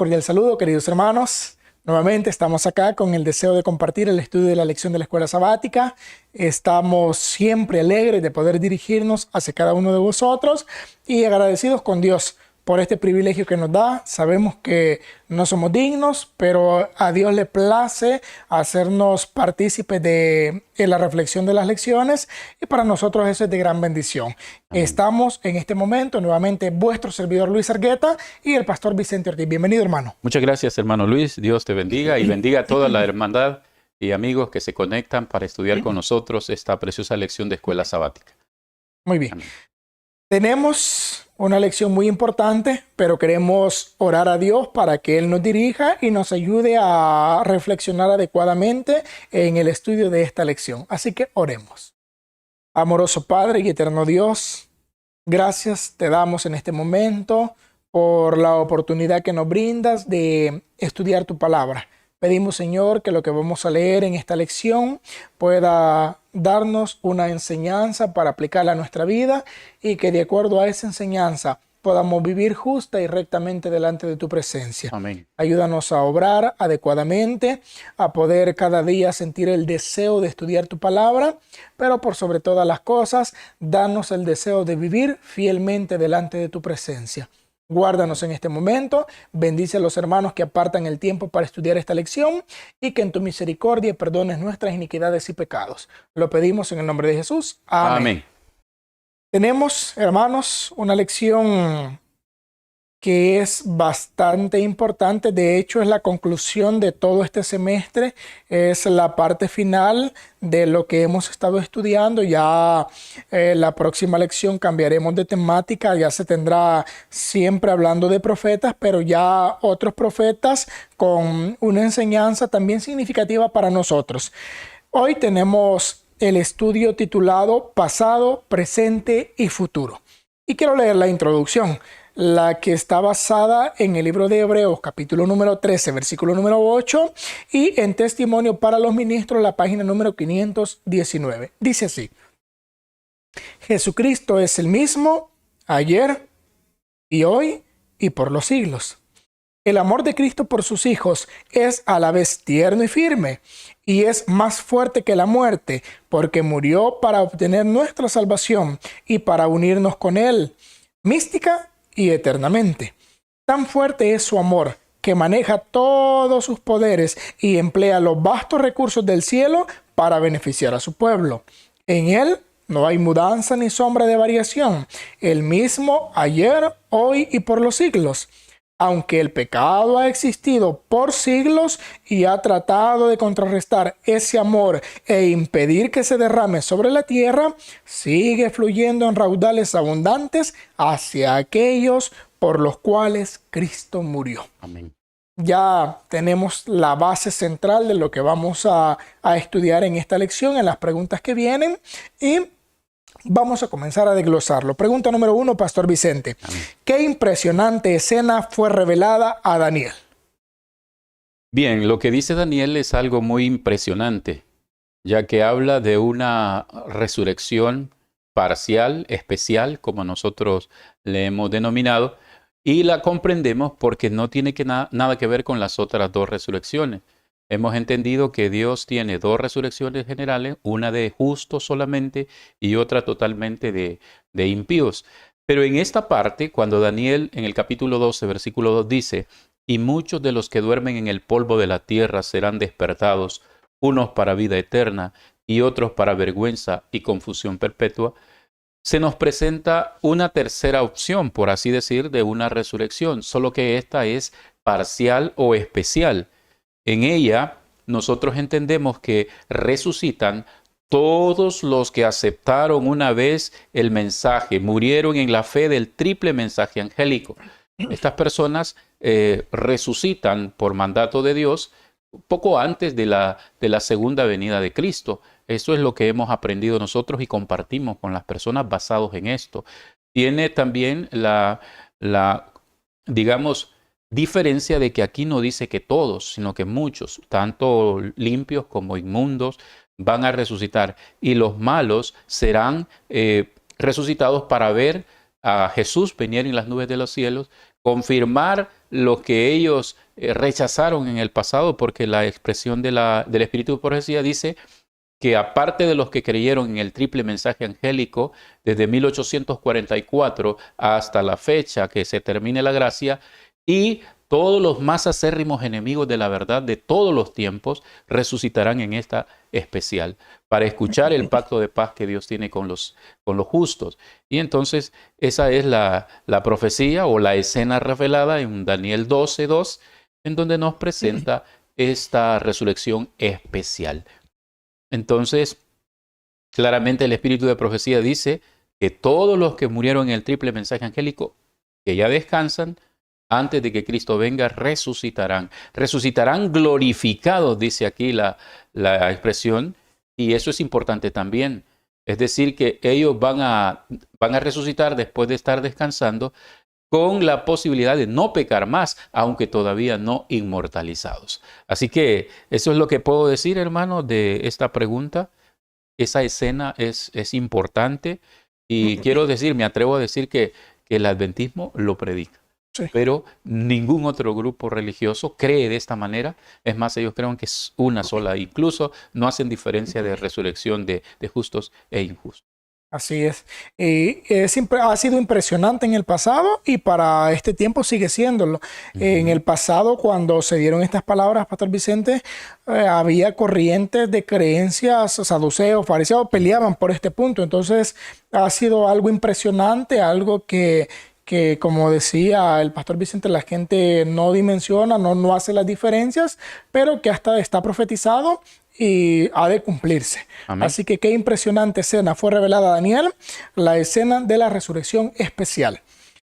cordial saludo, queridos hermanos. Nuevamente estamos acá con el deseo de compartir el estudio de la lección de la escuela sabática. Estamos siempre alegres de poder dirigirnos hacia cada uno de vosotros y agradecidos con Dios por este privilegio que nos da. Sabemos que no somos dignos, pero a Dios le place hacernos partícipes de la reflexión de las lecciones y para nosotros eso es de gran bendición. Amén. Estamos en este momento nuevamente vuestro servidor Luis Argueta y el pastor Vicente Ortiz. Bienvenido, hermano. Muchas gracias, hermano Luis. Dios te bendiga y bendiga a toda la hermandad y amigos que se conectan para estudiar con nosotros esta preciosa lección de escuela sabática. Muy bien. Amén. Tenemos una lección muy importante, pero queremos orar a Dios para que Él nos dirija y nos ayude a reflexionar adecuadamente en el estudio de esta lección. Así que oremos. Amoroso Padre y eterno Dios, gracias te damos en este momento por la oportunidad que nos brindas de estudiar tu palabra. Pedimos, Señor, que lo que vamos a leer en esta lección pueda darnos una enseñanza para aplicarla a nuestra vida y que de acuerdo a esa enseñanza podamos vivir justa y rectamente delante de tu presencia. Amén. Ayúdanos a obrar adecuadamente, a poder cada día sentir el deseo de estudiar tu palabra, pero por sobre todas las cosas, danos el deseo de vivir fielmente delante de tu presencia. Guárdanos en este momento, bendice a los hermanos que apartan el tiempo para estudiar esta lección y que en tu misericordia perdones nuestras iniquidades y pecados. Lo pedimos en el nombre de Jesús. Amén. Amén. Tenemos, hermanos, una lección que es bastante importante. De hecho, es la conclusión de todo este semestre. Es la parte final de lo que hemos estado estudiando. Ya la próxima lección cambiaremos de temática. Ya se tendrá siempre hablando de profetas, pero ya otros profetas con una enseñanza también significativa para nosotros. Hoy tenemos el estudio titulado Pasado, Presente y Futuro. Y quiero leer la introducción, la que está basada en el libro de Hebreos, capítulo número 13, versículo número 8, y en Testimonio para los Ministros, la página número 519. Dice así: Jesucristo es el mismo ayer y hoy y por los siglos. El amor de Cristo por sus hijos es a la vez tierno y firme, y es más fuerte que la muerte, porque murió para obtener nuestra salvación y para unirnos con Él, mística y eternamente. Tan fuerte es su amor, que maneja todos sus poderes y emplea los vastos recursos del cielo para beneficiar a su pueblo. En Él no hay mudanza ni sombra de variación, el mismo ayer, hoy y por los siglos. Aunque el pecado ha existido por siglos y ha tratado de contrarrestar ese amor e impedir que se derrame sobre la tierra, sigue fluyendo en raudales abundantes hacia aquellos por los cuales Cristo murió. Amén. Ya tenemos la base central de lo que vamos a estudiar en esta lección, en las preguntas que vienen, y vamos a comenzar a desglosarlo. Pregunta número 1, Pastor Vicente. Amén. ¿Qué impresionante escena fue revelada a Daniel? Bien, lo que dice Daniel es algo muy impresionante, ya que habla de una resurrección parcial, especial, como nosotros le hemos denominado, y la comprendemos porque no tiene nada que ver con las otras dos resurrecciones. Hemos entendido que Dios tiene dos resurrecciones generales, una de justos solamente y otra totalmente de impíos. Pero en esta parte, cuando Daniel en el capítulo 12, versículo 2 dice: y muchos de los que duermen en el polvo de la tierra serán despertados, unos para vida eterna y otros para vergüenza y confusión perpetua, se nos presenta una tercera opción, por así decir, de una resurrección, solo que esta es parcial o especial. En ella, nosotros entendemos que resucitan todos los que aceptaron una vez el mensaje, murieron en la fe del triple mensaje angélico. Estas personas resucitan por mandato de Dios poco antes de la segunda venida de Cristo. Eso es lo que hemos aprendido nosotros y compartimos con las personas basados en esto. Tiene también digamos, diferencia de que aquí no dice que todos, sino que muchos, tanto limpios como inmundos, van a resucitar. Y los malos serán resucitados para ver a Jesús venir en las nubes de los cielos, confirmar lo que ellos rechazaron en el pasado, porque la expresión del Espíritu de Profecía dice que aparte de los que creyeron en el triple mensaje angélico, desde 1844 hasta la fecha que se termine la gracia, y todos los más acérrimos enemigos de la verdad de todos los tiempos resucitarán en esta especial para escuchar el pacto de paz que Dios tiene con los justos. Y entonces esa es la profecía o la escena revelada en Daniel 12:2, en donde nos presenta esta resurrección especial. Entonces, claramente el espíritu de profecía dice que todos los que murieron en el triple mensaje angélico, que ya descansan, antes de que Cristo venga, resucitarán. Resucitarán glorificados, dice aquí la expresión, y eso es importante también. Es decir, que ellos van a resucitar después de estar descansando, con la posibilidad de no pecar más, aunque todavía no inmortalizados. Así que eso es lo que puedo decir, hermano, de esta pregunta. Esa escena es importante y quiero decir, me atrevo a decir que el adventismo lo predica. Sí. Pero ningún otro grupo religioso cree de esta manera. Es más, ellos creen que es una sola. Incluso no hacen diferencia de resurrección de justos e injustos. Así es. Ha sido impresionante en el pasado y para este tiempo sigue siéndolo. En el pasado, cuando se dieron estas palabras, Pastor Vicente, había corrientes de creencias, saduceos, fariseos, peleaban por este punto. Entonces, ha sido algo impresionante, algo que como decía el Pastor Vicente, la gente no dimensiona, no hace las diferencias, pero que hasta está profetizado y ha de cumplirse. Amén. Así que qué impresionante escena fue revelada a Daniel, la escena de la resurrección especial.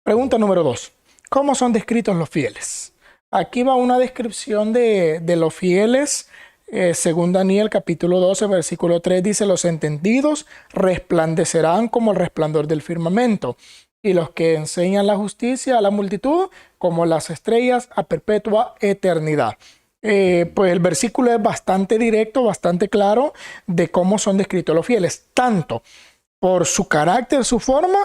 Pregunta número 2. ¿Cómo son descritos los fieles? Aquí va una descripción de los fieles. Según Daniel capítulo 12, versículo 3, dice: los entendidos resplandecerán como el resplandor del firmamento, y los que enseñan la justicia a la multitud como las estrellas a perpetua eternidad. Pues el versículo es bastante directo, bastante claro de cómo son descritos los fieles, tanto por su carácter, su forma,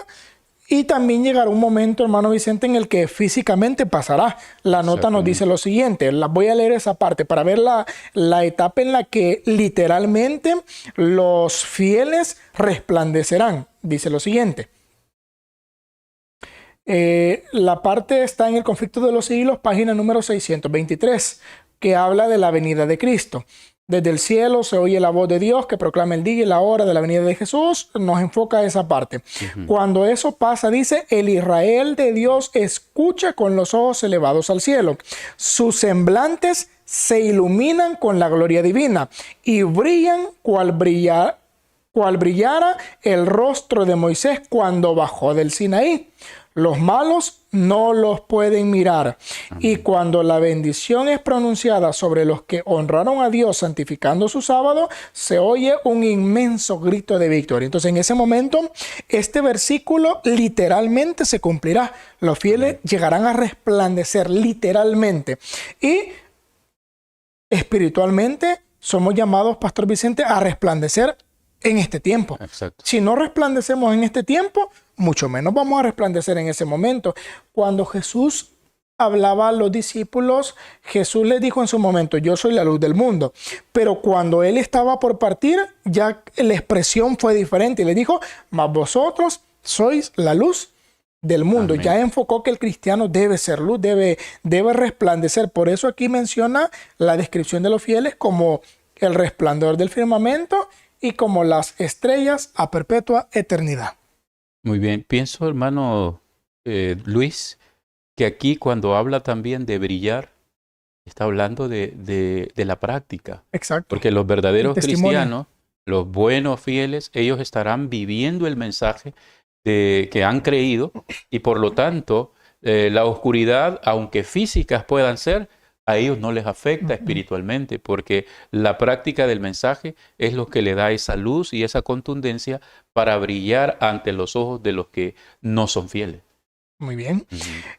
y también llegará un momento, hermano Vicente, en el que físicamente pasará. La nota nos dice lo siguiente, voy a leer esa parte para ver la etapa en la que literalmente los fieles resplandecerán. Dice lo siguiente. La parte está en el Conflicto de los Siglos, página número 623, que habla de la venida de Cristo. Desde el cielo se oye la voz de Dios que proclama el día y la hora de la venida de Jesús. Nos enfoca esa parte. Cuando eso pasa, dice: el Israel de Dios escucha con los ojos elevados al cielo. Sus semblantes se iluminan con la gloria divina y brillan cual brillara el rostro de Moisés cuando bajó del Sinaí. Los malos no los pueden mirar. Y cuando la bendición es pronunciada sobre los que honraron a Dios santificando su sábado, se oye un inmenso grito de victoria. Entonces, en ese momento, este versículo literalmente se cumplirá. Los fieles llegarán a resplandecer literalmente. Y espiritualmente somos llamados, Pastor Vicente, a resplandecer en este tiempo. Exacto. Si no resplandecemos en este tiempo, mucho menos vamos a resplandecer en ese momento. Cuando Jesús hablaba a los discípulos, Jesús les dijo en su momento: yo soy la luz del mundo. Pero cuando él estaba por partir, ya la expresión fue diferente y le dijo: mas vosotros sois la luz del mundo. Amén. Ya enfocó que el cristiano debe ser luz, debe resplandecer. Por eso aquí menciona la descripción de los fieles como el resplandor del firmamento y como las estrellas a perpetua eternidad. Muy bien. Pienso, hermano Luis, que aquí cuando habla también de brillar, está hablando de la práctica. Exacto. Porque los verdaderos cristianos, los buenos fieles, ellos estarán viviendo el mensaje que han creído y por lo tanto la oscuridad, aunque físicas puedan ser, a ellos no les afecta espiritualmente, porque la práctica del mensaje es lo que le da esa luz y esa contundencia para brillar ante los ojos de los que no son fieles. Muy bien.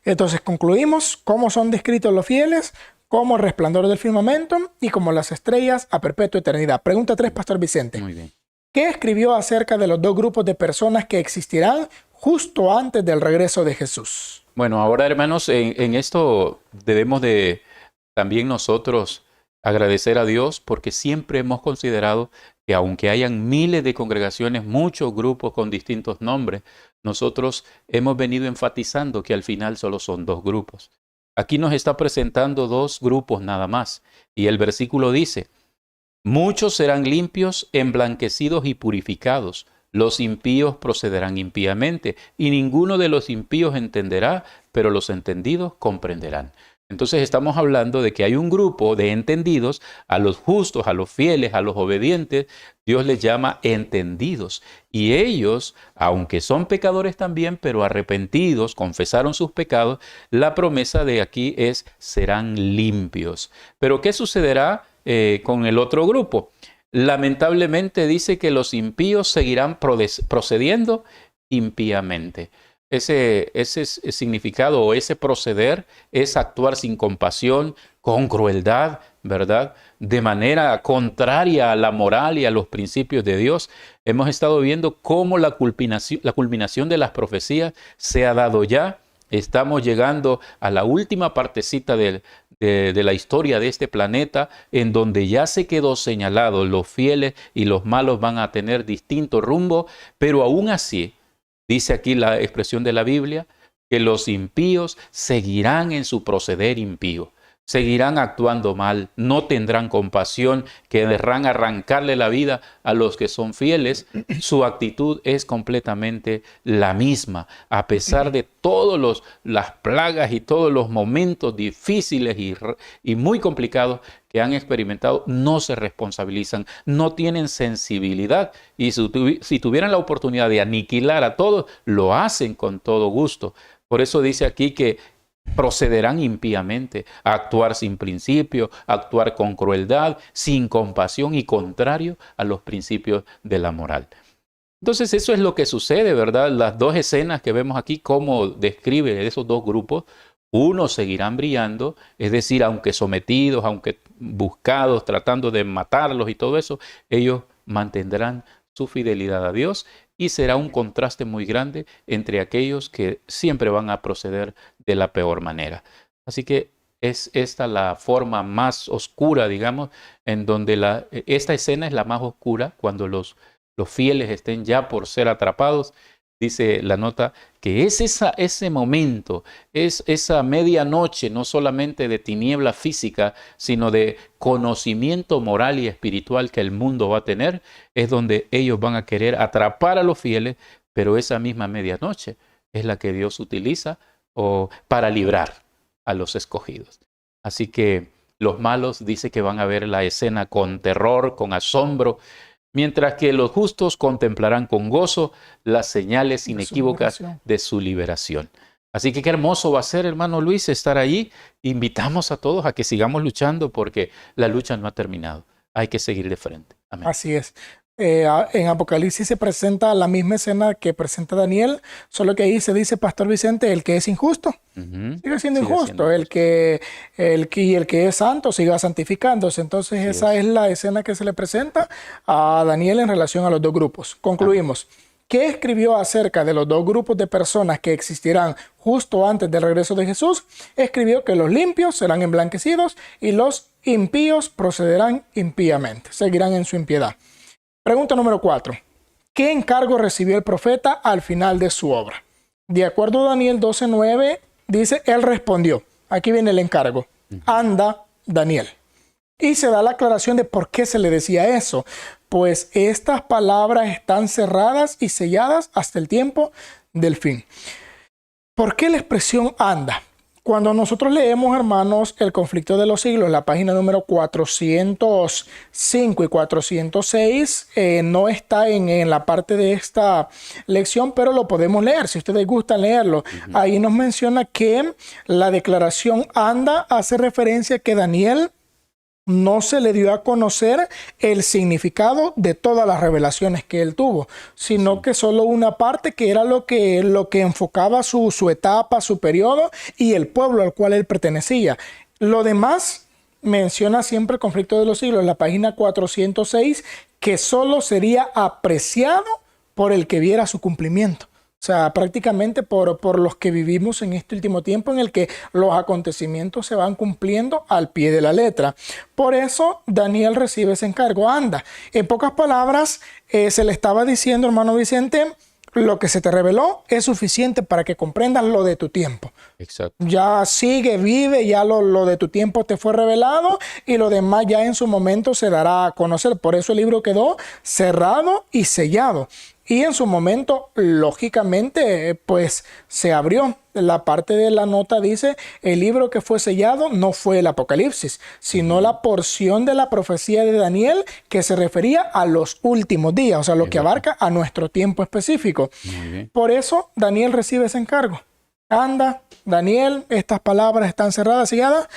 Entonces concluimos cómo son descritos los fieles, como el resplandor del firmamento y como las estrellas a perpetua eternidad. Pregunta 3, Pastor Vicente. Muy bien. ¿Qué escribió acerca de los dos grupos de personas que existirán justo antes del regreso de Jesús. Bueno, ahora hermanos, en esto debemos de también nosotros agradecer a Dios porque siempre hemos considerado que aunque hayan miles de congregaciones, muchos grupos con distintos nombres, nosotros hemos venido enfatizando que al final solo son dos grupos. Aquí nos está presentando dos grupos nada más. Y el versículo dice, muchos serán limpios, emblanquecidos y purificados. Los impíos procederán impíamente, y ninguno de los impíos entenderá, pero los entendidos comprenderán. Entonces estamos hablando de que hay un grupo de entendidos, a los justos, a los fieles, a los obedientes, Dios les llama entendidos. Y ellos, aunque son pecadores también, pero arrepentidos, confesaron sus pecados, la promesa de aquí es serán limpios. Pero ¿qué sucederá con el otro grupo? Lamentablemente dice que los impíos seguirán procediendo impíamente. Ese significado o ese proceder es actuar sin compasión, con crueldad, ¿verdad? De manera contraria a la moral y a los principios de Dios. Hemos estado viendo cómo la culminación de las profecías se ha dado ya. Estamos llegando a la última partecita de la historia de este planeta, en donde ya se quedó señalado, los fieles y los malos van a tener distinto rumbo, pero aún así, dice aquí la expresión de la Biblia, que los impíos seguirán en su proceder impío, seguirán actuando mal, no tendrán compasión, querrán arrancarle la vida a los que son fieles. Su actitud es completamente la misma, a pesar de todas las plagas y todos los momentos difíciles y muy complicados que han experimentado, no se responsabilizan, no tienen sensibilidad, y si tuvieran la oportunidad de aniquilar a todos, lo hacen con todo gusto. Por eso dice aquí que procederán impíamente, a actuar sin principio, a actuar con crueldad, sin compasión y contrario a los principios de la moral. Entonces eso es lo que sucede, ¿verdad? Las dos escenas que vemos aquí, cómo describe esos dos grupos. Unos seguirán brillando, es decir, aunque sometidos, aunque buscados, tratando de matarlos y todo eso, ellos mantendrán su fidelidad a Dios, y será un contraste muy grande entre aquellos que siempre van a proceder de la peor manera. Así que es esta la forma más oscura, digamos, en donde esta escena es la más oscura, cuando los fieles estén ya por ser atrapados. Dice la nota que es ese momento, es esa medianoche, no solamente de tiniebla física, sino de conocimiento moral y espiritual que el mundo va a tener, es donde ellos van a querer atrapar a los fieles, pero esa misma medianoche es la que Dios utiliza para librar a los escogidos. Así que los malos dice que van a ver la escena con terror, con asombro, mientras que los justos contemplarán con gozo las señales inequívocas de su liberación. Así que qué hermoso va a ser, hermano Luis, estar allí. Invitamos a todos a que sigamos luchando, porque la lucha no ha terminado. Hay que seguir de frente. Amén. Así es. En Apocalipsis se presenta la misma escena que presenta Daniel, solo que ahí se dice, Pastor Vicente, el que es injusto sigue siendo injusto, el que es santo siga santificándose. Entonces esa es la escena que se le presenta a Daniel en relación a los dos grupos. Concluimos. ¿Qué escribió acerca de los dos grupos de personas que existirán justo antes del regreso de Jesús? Escribió que los limpios serán emblanquecidos y los impíos procederán impíamente, seguirán en su impiedad. Pregunta número 4. ¿Qué encargo recibió el profeta al final de su obra? De acuerdo a Daniel 12:9, dice, él respondió. Aquí viene el encargo. Anda, Daniel. Y se da la aclaración de por qué se le decía eso. Pues estas palabras están cerradas y selladas hasta el tiempo del fin. ¿Por qué la expresión anda? Cuando nosotros leemos, hermanos, El conflicto de los siglos, la página número 405 y 406, no está en la parte de esta lección, pero lo podemos leer, si ustedes gustan leerlo. Ahí nos menciona que la declaración anda hace referencia a que Daniel no se le dio a conocer el significado de todas las revelaciones que él tuvo, sino que solo una parte, que era lo que enfocaba su etapa, su periodo y el pueblo al cual él pertenecía. Lo demás menciona siempre el conflicto de los siglos, en la página 406, que solo sería apreciado por el que viera su cumplimiento. O sea, prácticamente por los que vivimos en este último tiempo en el que los acontecimientos se van cumpliendo al pie de la letra. Por eso Daniel recibe ese encargo. Anda, en pocas palabras, se le estaba diciendo, hermano Vicente, lo que se te reveló es suficiente para que comprendas lo de tu tiempo. Exacto. Ya sigue, vive, ya lo de tu tiempo te fue revelado y lo demás ya en su momento se dará a conocer. Por eso el libro quedó cerrado y sellado. Y en su momento, lógicamente, pues se abrió. La parte de la nota dice, el libro que fue sellado no fue el Apocalipsis, sino la porción de la profecía de Daniel que se refería a los últimos días, o sea, lo Es que verdad. abarca a nuestro tiempo específico. Muy bien. Por eso Daniel recibe ese encargo. Anda, Daniel, estas palabras están cerradas, selladas.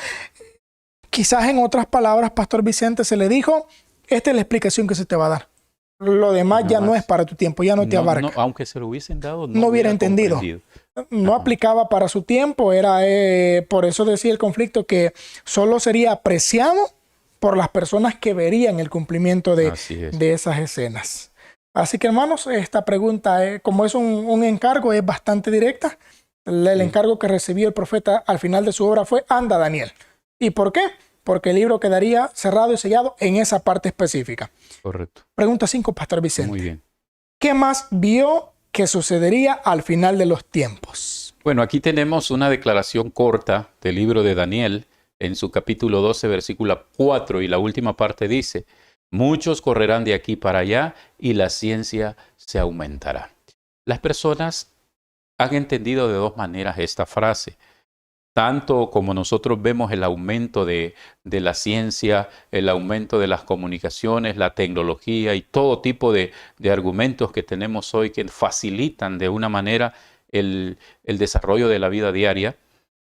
Quizás en otras palabras, Pastor Vicente se le dijo, esta es la explicación que se te va a dar. Lo demás Nada ya no es más. para tu tiempo, ya no te abarca. Aunque se lo hubiesen dado, No hubiera entendido. comprendido. No Ajá. aplicaba para su tiempo, era por eso decía el conflicto que solo sería apreciado por las personas que verían el cumplimiento Así es. de esas escenas. Así que hermanos, esta pregunta, como es un encargo, es bastante directa. El Sí. encargo que recibió el profeta al final de su obra fue, anda Daniel. ¿Y por qué? Porque el libro quedaría cerrado y sellado en esa parte específica. Correcto. Pregunta 5, Pastor Vicente. Muy bien. ¿Qué más vio que sucedería al final de los tiempos? Bueno, aquí tenemos una declaración corta del libro de Daniel en su capítulo 12, versículo 4, y la última parte dice, muchos correrán de aquí para allá y la ciencia se aumentará. Las personas han entendido de dos maneras esta frase. Tanto como nosotros vemos el aumento de la ciencia, el aumento de las comunicaciones, la tecnología y todo tipo de argumentos que tenemos hoy que facilitan de una manera el desarrollo de la vida diaria,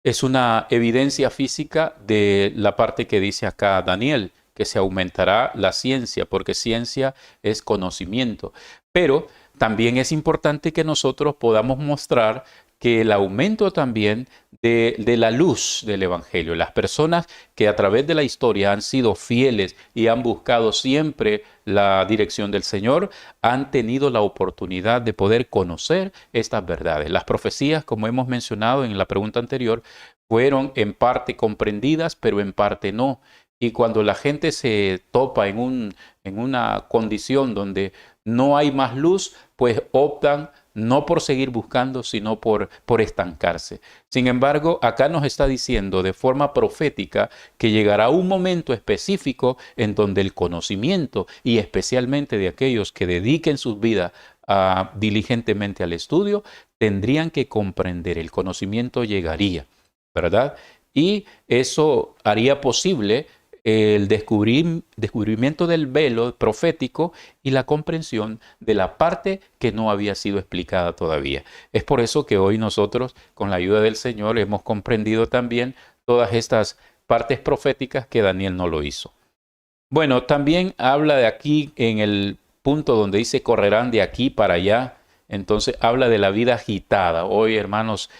es una evidencia física de la parte que dice acá Daniel, que se aumentará la ciencia, porque ciencia es conocimiento. Pero también es importante que nosotros podamos mostrar que el aumento también de la luz del Evangelio, las personas que a través de la historia han sido fieles y han buscado siempre la dirección del Señor, han tenido la oportunidad de poder conocer estas verdades. Las profecías, como hemos mencionado en la pregunta anterior, fueron en parte comprendidas, pero en parte no. Y cuando la gente se topa en una condición donde no hay más luz, pues optan no por seguir buscando, sino por estancarse. Sin embargo, acá nos está diciendo de forma profética que llegará un momento específico en donde el conocimiento, y especialmente de aquellos que dediquen sus vidas diligentemente al estudio, tendrían que comprender, el conocimiento llegaría, ¿verdad? Y eso haría posible el descubrimiento del velo profético y la comprensión de la parte que no había sido explicada todavía. Es por eso que hoy nosotros, con la ayuda del Señor, hemos comprendido también todas estas partes proféticas que Daniel no lo hizo. Bueno, también habla de aquí en el punto donde dice correrán de aquí para allá. Entonces habla de la vida agitada. Hoy, hermanos,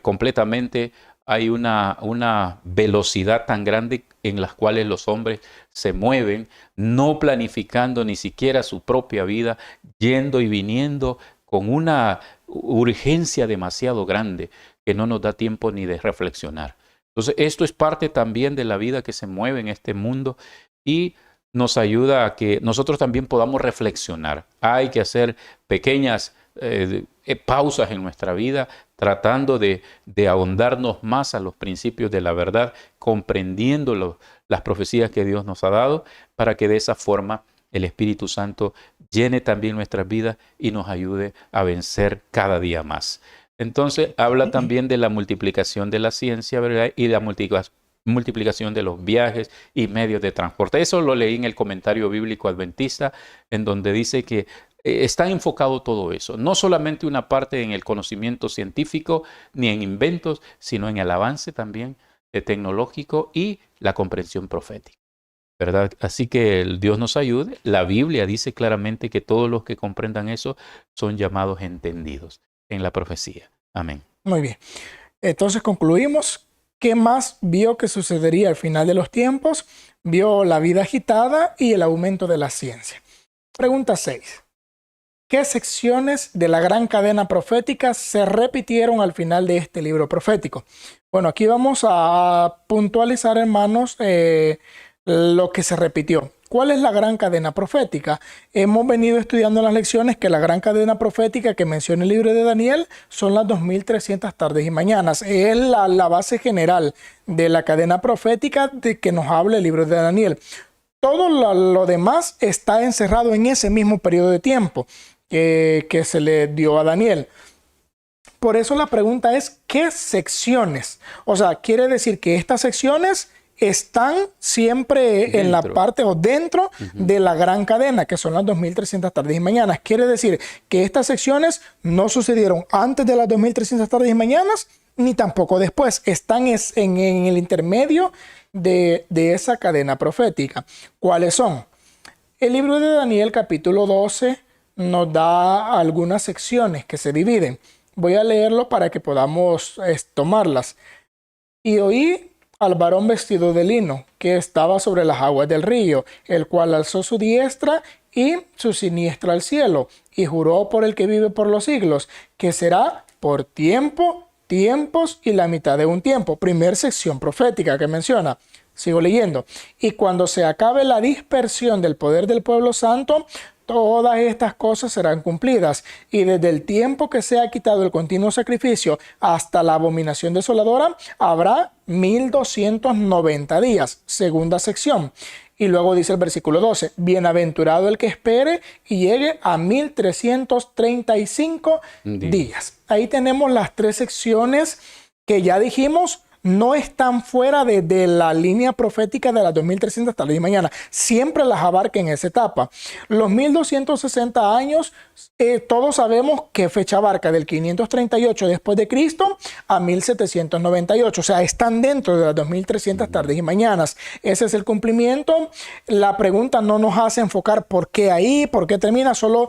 completamente hay una velocidad tan grande en las cuales los hombres se mueven, no planificando ni siquiera su propia vida, yendo y viniendo con una urgencia demasiado grande que no nos da tiempo ni de reflexionar. Entonces, esto es parte también de la vida que se mueve en este mundo y nos ayuda a que nosotros también podamos reflexionar. Hay que hacer pequeñas pausas en nuestra vida, tratando de ahondarnos más a los principios de la verdad, comprendiendo las profecías que Dios nos ha dado, para que de esa forma el Espíritu Santo llene también nuestras vidas y nos ayude a vencer cada día más. Entonces, habla también de la multiplicación de la ciencia, ¿verdad? Y la multiplicación de los viajes y medios de transporte. Eso lo leí en el comentario bíblico adventista, en donde dice que está enfocado todo eso, no solamente una parte en el conocimiento científico ni en inventos, sino en el avance también tecnológico y la comprensión profética, ¿verdad? Así que Dios nos ayude. La Biblia dice claramente que todos los que comprendan eso son llamados entendidos en la profecía. Amén. Muy bien. Entonces concluimos. ¿Qué más vio que sucedería al final de los tiempos? Vio la vida agitada y el aumento de la ciencia. Pregunta 6. ¿Qué secciones de la gran cadena profética se repitieron al final de este libro profético? Bueno, aquí vamos a puntualizar, hermanos, lo que se repitió. ¿Cuál es la gran cadena profética? Hemos venido estudiando en las lecciones que la gran cadena profética que menciona el libro de Daniel son las 2300 tardes y mañanas. Es la base general de la cadena profética de que nos habla el libro de Daniel. Todo lo demás está encerrado en ese mismo periodo de tiempo que se le dio a Daniel. Por eso la pregunta es, ¿qué secciones? O sea, quiere decir que estas secciones están siempre en la parte o dentro de la gran cadena, que son las 2300 tardes y mañanas. Quiere decir que estas secciones no sucedieron antes de las 2300 tardes y mañanas, ni tampoco después. Están en el intermedio de esa cadena profética. ¿Cuáles son? El libro de Daniel, capítulo 12, nos da algunas secciones que se dividen. Voy a leerlo para que podamos tomarlas. Y oí al varón vestido de lino, que estaba sobre las aguas del río, el cual alzó su diestra y su siniestra al cielo, y juró por el que vive por los siglos, que será por tiempo, tiempos y la mitad de un tiempo. Primer sección profética que menciona. Sigo leyendo. Y cuando se acabe la dispersión del poder del pueblo santo, todas estas cosas serán cumplidas, y desde el tiempo que se ha quitado el continuo sacrificio hasta la abominación desoladora, habrá 1290 días. Segunda sección. Y luego dice el versículo 12, bienaventurado el que espere y llegue a 1335 días. Ahí tenemos las tres secciones que ya dijimos no están fuera de la línea profética de las 2300 tardes y mañana. Siempre las abarca en esa etapa. Los 1260 años, todos sabemos qué fecha abarca, del 538 después de Cristo a 1798. O sea, están dentro de las 2300 tardes y mañanas. Ese es el cumplimiento. La pregunta no nos hace enfocar por qué ahí, por qué termina. Solo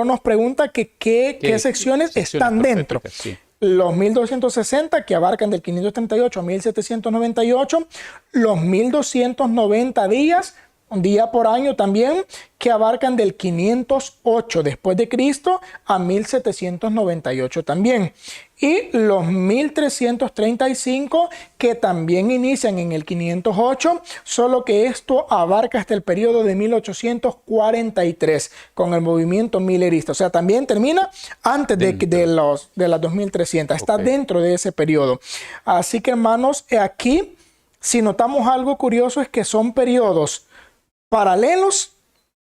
nos pregunta qué secciones están dentro. Sí. Los 1260 que abarcan del 538 a 1798, los 1290 días, un día por año también, que abarcan del 508 después de Cristo a 1798 también. Y los 1335 que también inician en el 508, solo que esto abarca hasta el periodo de 1843 con el movimiento millerista. O sea, también termina antes de las 2300. Está dentro de ese periodo. Así que, hermanos, aquí, si notamos algo curioso, es que son periodos paralelos,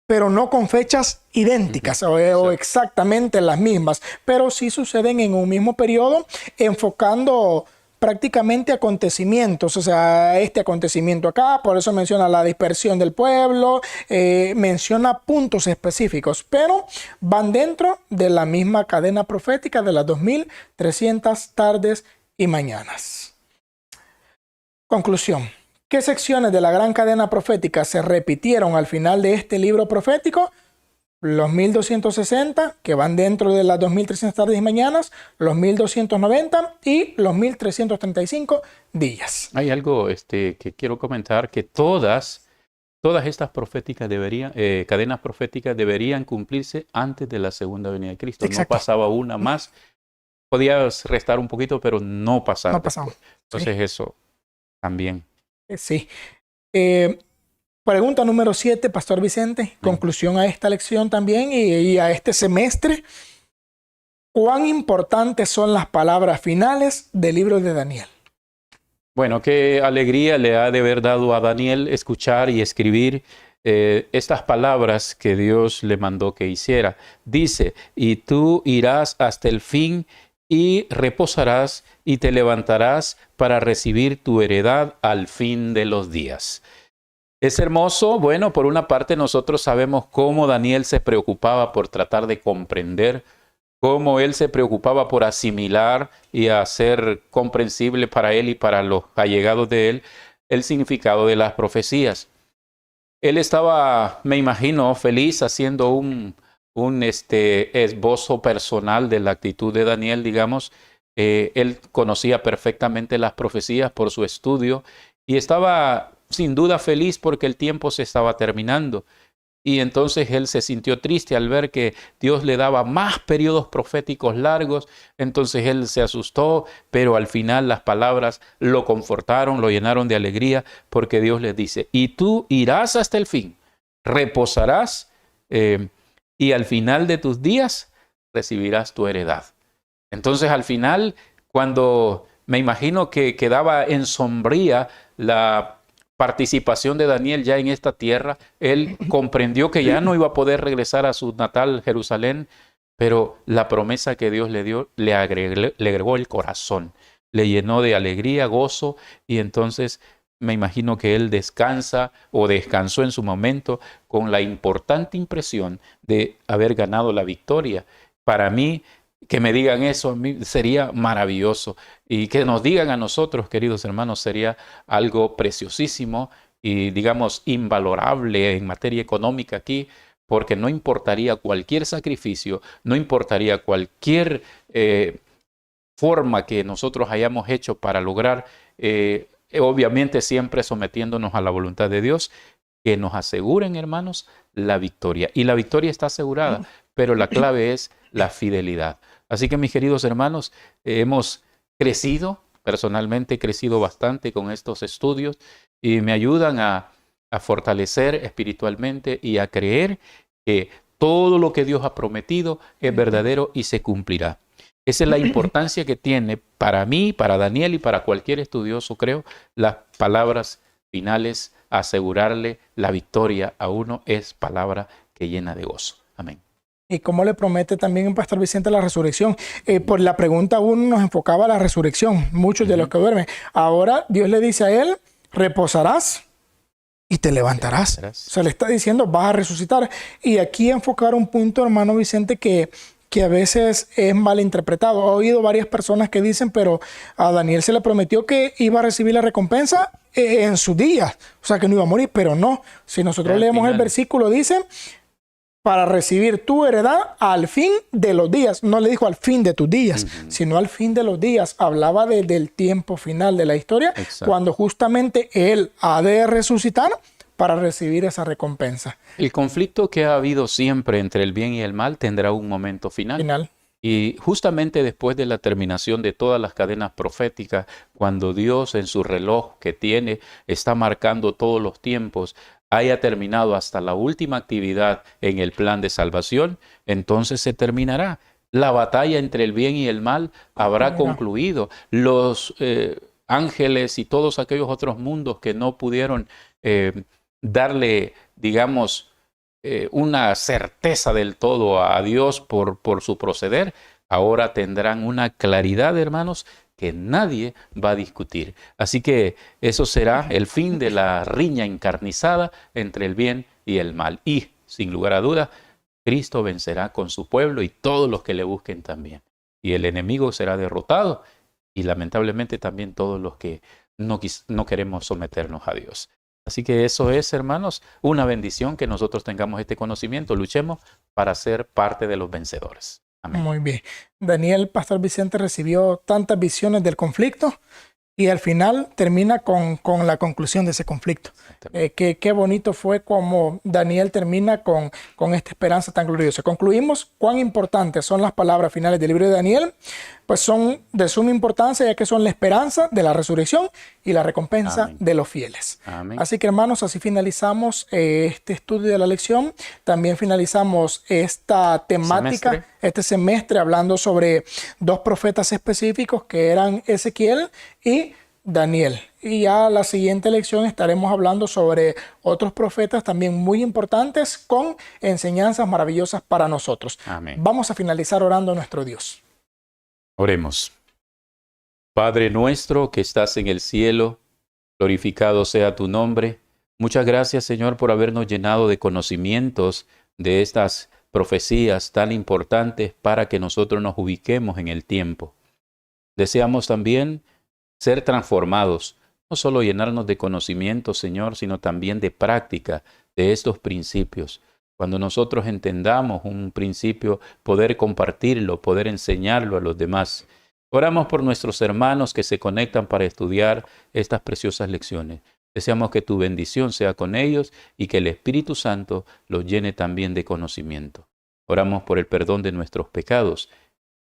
pero no con fechas idénticas o exactamente las mismas, pero sí suceden en un mismo periodo, enfocando prácticamente acontecimientos, o sea, este acontecimiento acá, por eso menciona la dispersión del pueblo, menciona puntos específicos, pero van dentro de la misma cadena profética de las 2300 tardes y mañanas. Conclusión. ¿Qué secciones de la gran cadena profética se repitieron al final de este libro profético? Los 1260, que van dentro de las 2300 tardes y mañanas, los 1290 y los 1335 días. Hay algo que quiero comentar, que todas estas cadenas proféticas deberían cumplirse antes de la segunda venida de Cristo. Exacto. No pasaba una más. Podías restar un poquito, pero no pasaba. No pasaba. Entonces sí. Eso también. Sí. Pregunta número 7, Pastor Vicente. Conclusión a esta lección también y a este semestre. ¿Cuán importantes son las palabras finales del libro de Daniel? Bueno, qué alegría le ha de haber dado a Daniel escuchar y escribir estas palabras que Dios le mandó que hiciera. Dice, y tú irás hasta el fin y reposarás y te levantarás para recibir tu heredad al fin de los días. Es hermoso. Bueno, por una parte nosotros sabemos cómo Daniel se preocupaba por tratar de comprender, cómo él se preocupaba por asimilar y hacer comprensible para él y para los allegados de él el significado de las profecías. Él estaba, me imagino, feliz haciendo un esbozo personal de la actitud de Daniel, digamos. Él conocía perfectamente las profecías por su estudio y estaba sin duda feliz porque el tiempo se estaba terminando. y entonces él se sintió triste al ver que Dios le daba más periodos proféticos largos. Entonces él se asustó, pero al final las palabras lo confortaron, lo llenaron de alegría, porque Dios les dice: y tú irás hasta el fin, reposarás, y al final de tus días recibirás tu heredad. Entonces al final, cuando me imagino que quedaba en sombría la participación de Daniel ya en esta tierra, él comprendió que ya no iba a poder regresar a su natal Jerusalén, pero la promesa que Dios le dio le agregó el corazón, le llenó de alegría, gozo, y entonces me imagino que él descansa o descansó en su momento con la importante impresión de haber ganado la victoria. Para mí, que me digan eso a mí sería maravilloso, y que nos digan a nosotros, queridos hermanos, sería algo preciosísimo y, digamos, invalorable en materia económica aquí, porque no importaría cualquier sacrificio, no importaría cualquier forma que nosotros hayamos hecho para lograr, obviamente siempre sometiéndonos a la voluntad de Dios, que nos aseguren, hermanos, la victoria. Y la victoria está asegurada, pero la clave es la fidelidad. Así que, mis queridos hermanos, hemos crecido, personalmente he crecido bastante con estos estudios, y me ayudan a fortalecer espiritualmente y a creer que todo lo que Dios ha prometido es verdadero y se cumplirá. Esa es la importancia que tiene para mí, para Daniel y para cualquier estudioso, creo, las palabras finales. Asegurarle la victoria a uno es palabra que llena de gozo. Amén. Y cómo le promete también Pastor Vicente la resurrección. Por la pregunta uno nos enfocaba a la resurrección, muchos de los que duermen. Ahora Dios le dice a él: reposarás y te levantarás. O sea, le está diciendo: vas a resucitar. Y aquí enfocar un punto, hermano Vicente, que a veces es mal interpretado. He oído varias personas que dicen: pero a Daniel se le prometió que iba a recibir la recompensa en su día, o sea, que no iba a morir, pero no. Si nosotros leemos el versículo, dice: para recibir tu heredad al fin de los días. No le dijo al fin de tus días, sino al fin de los días. Hablaba del tiempo final de la historia. Exacto. Cuando justamente él ha de resucitar para recibir esa recompensa. El conflicto que ha habido siempre entre el bien y el mal tendrá un momento final. Y justamente después de la terminación de todas las cadenas proféticas, cuando Dios en su reloj que tiene está marcando todos los tiempos, haya terminado hasta la última actividad en el plan de salvación, entonces se terminará. La batalla entre el bien y el mal habrá concluido. Los ángeles y todos aquellos otros mundos que no pudieron darle, digamos, una certeza del todo a Dios por su proceder, ahora tendrán una claridad, hermanos, que nadie va a discutir. Así que eso será el fin de la riña encarnizada entre el bien y el mal. Y, sin lugar a duda, Cristo vencerá con su pueblo y todos los que le busquen también. Y el enemigo será derrotado, y lamentablemente también todos los que no queremos someternos a Dios. Así que eso es, hermanos, una bendición que nosotros tengamos este conocimiento. Luchemos para ser parte de los vencedores. Amén. Muy bien. Daniel, Pastor Vicente, recibió tantas visiones del conflicto y al final termina con la conclusión de ese conflicto. Qué bonito fue como Daniel termina con esta esperanza tan gloriosa. Concluimos cuán importantes son las palabras finales del libro de Daniel. Pues son de suma importancia, ya que son la esperanza de la resurrección y la recompensa Amén. De los fieles. Amén. Así que, hermanos, así finalizamos este estudio de la lección. También finalizamos esta temática, este semestre, hablando sobre dos profetas específicos que eran Ezequiel y Daniel. Y ya la siguiente lección estaremos hablando sobre otros profetas también muy importantes con enseñanzas maravillosas para nosotros. Amén. Vamos a finalizar orando a nuestro Dios. Oremos. Padre nuestro que estás en el cielo, glorificado sea tu nombre. Muchas gracias, Señor, por habernos llenado de conocimientos de estas profecías tan importantes para que nosotros nos ubiquemos en el tiempo. Deseamos también ser transformados, no solo llenarnos de conocimientos, Señor, sino también de práctica de estos principios. Cuando nosotros entendamos un principio, poder compartirlo, poder enseñarlo a los demás. Oramos por nuestros hermanos que se conectan para estudiar estas preciosas lecciones. Deseamos que tu bendición sea con ellos y que el Espíritu Santo los llene también de conocimiento. Oramos por el perdón de nuestros pecados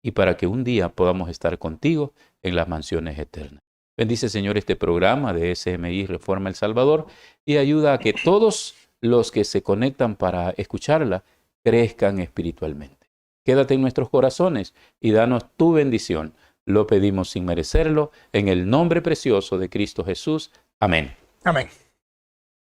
y para que un día podamos estar contigo en las mansiones eternas. Bendice, Señor, este programa de SMI Reforma El Salvador y ayuda a que todos los que se conectan para escucharla crezcan espiritualmente. Quédate en nuestros corazones y danos tu bendición. Lo pedimos sin merecerlo, en el nombre precioso de Cristo Jesús. Amén. Amén.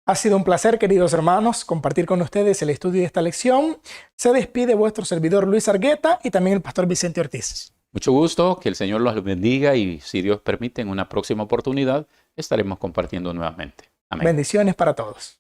Ha sido un placer, queridos hermanos, compartir con ustedes el estudio de esta lección. Se despide vuestro servidor Luis Argueta y también el pastor Vicente Ortiz. Mucho gusto, que el Señor los bendiga y si Dios permite, en una próxima oportunidad estaremos compartiendo nuevamente. Amén. Bendiciones para todos.